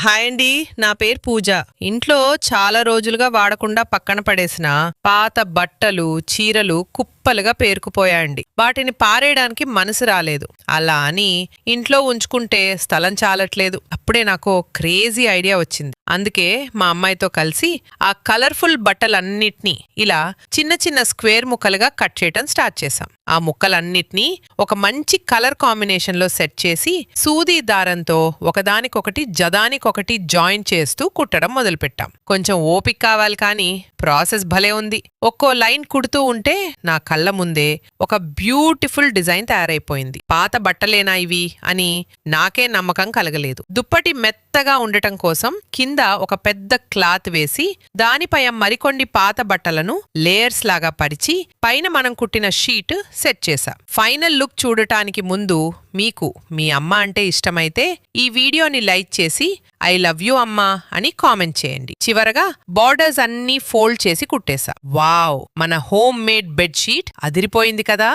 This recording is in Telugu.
హాయ్ అండి, నా పేరు పూజ. ఇంట్లో చాలా రోజులుగా వాడకుండా పక్కన పడేసిన పాత బట్టలు, చీరలు కుప్పలుగా పేరుకుపోయాయండి. వాటిని పారేయడానికి మనసు రాలేదు. అలా అని ఇంట్లో ఉంచుకుంటే స్థలం చాలట్లేదు. అప్పుడే నాకు క్రేజీ ఐడియా వచ్చింది. అందుకే మా అమ్మాయితో కలిసి ఆ కలర్ఫుల్ బట్టలన్నిటినీ ఇలా చిన్న చిన్న స్క్వేర్ ముక్కలుగా కట్ చేయటం స్టార్ట్ చేశాం. ఆ ముక్కలన్నిటినీ ఒక మంచి కలర్ కాంబినేషన్ లో సెట్ చేసి సూది దారంతో ఒకదానికొకటి జదానికొకటి జాయిన్ చేస్తూ కుట్టడం మొదలుపెట్టాం. కొంచెం ఓపిక కావాలి, కానీ ప్రాసెస్ భలే ఉంది. ఒక్కో లైన్ కుడుతూ ఉంటే నా కళ్ళ ముందే ఒక బ్యూటిఫుల్ డిజైన్ తయారైపోయింది. పాత బట్టలేనా ఇవి అని నాకే నమ్మకం కలగలేదు. దుప్పటి మెత్తగా ఉండటం కోసం కింద ఒక పెద్ద క్లాత్ వేసి దానిపై మరికొన్ని పాత బట్టలను లేయర్స్ లాగా పరిచి పైన మనం కుట్టిన షీట్ సెట్ చేశా. ఫైనల్ లుక్ చూడటానికి ముందు మీకు మీ అమ్మ అంటే ఇష్టమైతే ఈ వీడియోని లైక్ చేసి ఐ లవ్ యూ అమ్మా అని కామెంట్ చేయండి. చివరగా బార్డర్స్ అన్నీ ఫోల్డ్ చేసి కుట్టేశా. వావ్, మన హోమ్ మేడ్ బెడ్షీట్ అదిరిపోయింది కదా.